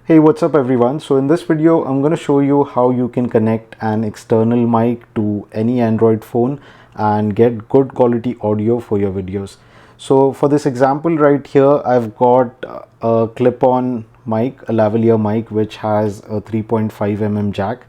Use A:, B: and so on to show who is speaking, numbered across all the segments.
A: Hey, what's up everyone? So in this video, I'm going to show you how you can connect an external mic to any Android phone and get good quality audio for your videos. So for this example right here, I've got a clip-on mic, a lavalier mic, which has a 3.5 mm jack.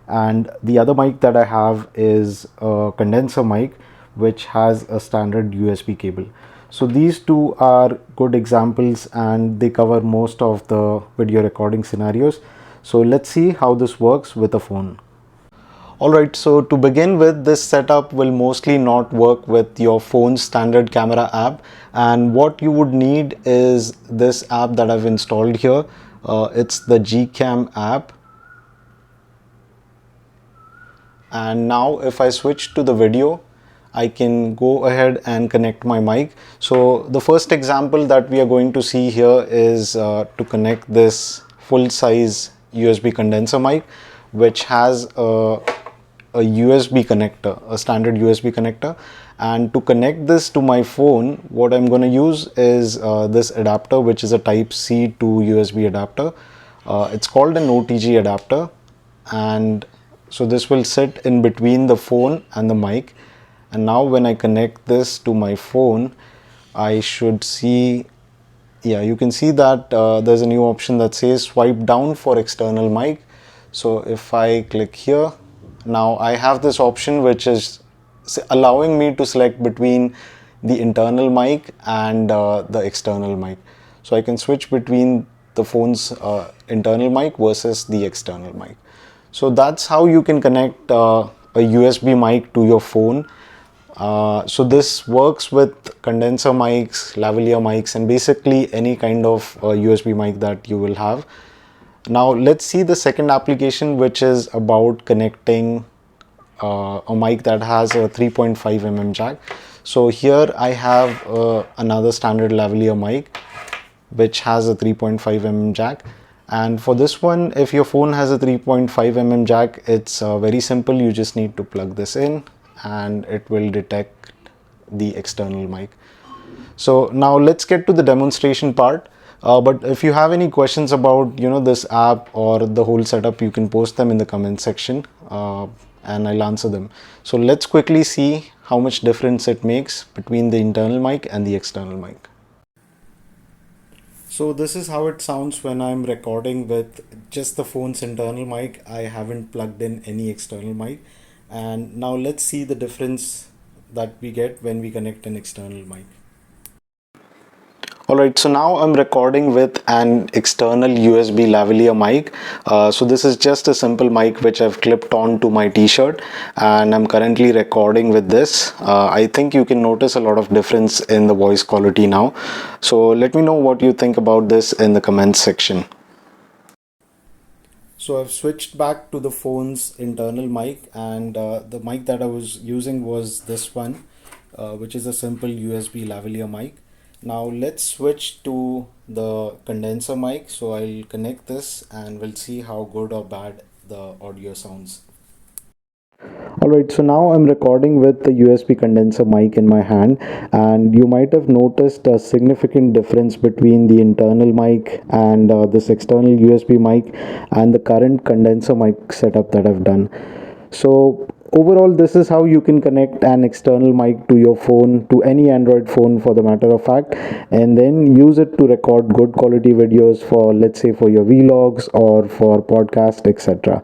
A: And the other mic that I have is a condenser mic, which has a standard USB cable. So these two are good examples and they cover most of the video recording scenarios. So let's see how this works with a phone. Alright, so to begin with, this setup will mostly not work with your phone's standard camera app, and what you would need is this app that I've installed here. It's the Gcam app. And now if I switch to the video, I can go ahead and connect my mic. So the first example that we are going to see here is to connect this full-size USB condenser mic, which has a USB connector, a standard USB connector. And to connect this to my phone, what I'm going to use is this adapter, which is a type C to USB adapter. It's called an OTG adapter, and so this will sit in between the phone and the mic. And now when I connect this to my phone, I should see, you can see that there's a new option that says swipe down for external mic. So if I click here, now I have this option which is allowing me to select between the internal mic and the external mic. So I can switch between the phone's internal mic versus the external mic. So that's how you can connect a USB mic to your phone. So this works with condenser mics, lavalier mics, and basically any kind of USB mic that you will have. Now let's see the second application, which is about connecting a mic that has a 3.5 mm jack. So here I have another standard lavalier mic which has a 3.5 mm jack. And for this one, if your phone has a 3.5 mm jack, it's very simple. You just need to plug this in and it will detect the external mic. So now let's get to the demonstration part. But if you have any questions about this app or the whole setup, you can post them in the comment section and I'll answer them. So let's quickly see how much difference it makes between the internal mic and the external mic. So this is how it sounds when I'm recording with just the phone's internal mic. I haven't plugged in any external mic. And now let's see the difference that we get when we connect an external mic. Alright, so now I'm recording with an external USB lavalier mic. So this is just a simple mic which I've clipped on to my t-shirt, and I'm currently recording with this. I think you can notice a lot of difference in the voice quality now. So let me know what you think about this in the comments section. So I've switched back to the phone's internal mic, and the mic that I was using was this one, which is a simple USB lavalier mic. Now let's switch to the condenser mic. So I'll connect this and we'll see how good or bad the audio sounds. Alright, so now I'm recording with the USB condenser mic in my hand, and you might have noticed a significant difference between the internal mic and this external USB mic and the current condenser mic setup that I've done. So overall, this is how you can connect an external mic to your phone, to any Android phone for the matter of fact, and then use it to record good quality videos for, let's say, for your vlogs or for podcast, etc.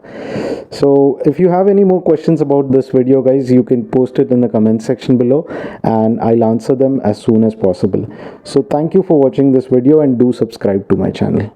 A: So if you have any more questions about this video, guys, you can post it in the comment section below and I'll answer them as soon as possible. So thank you for watching this video and do subscribe to my channel.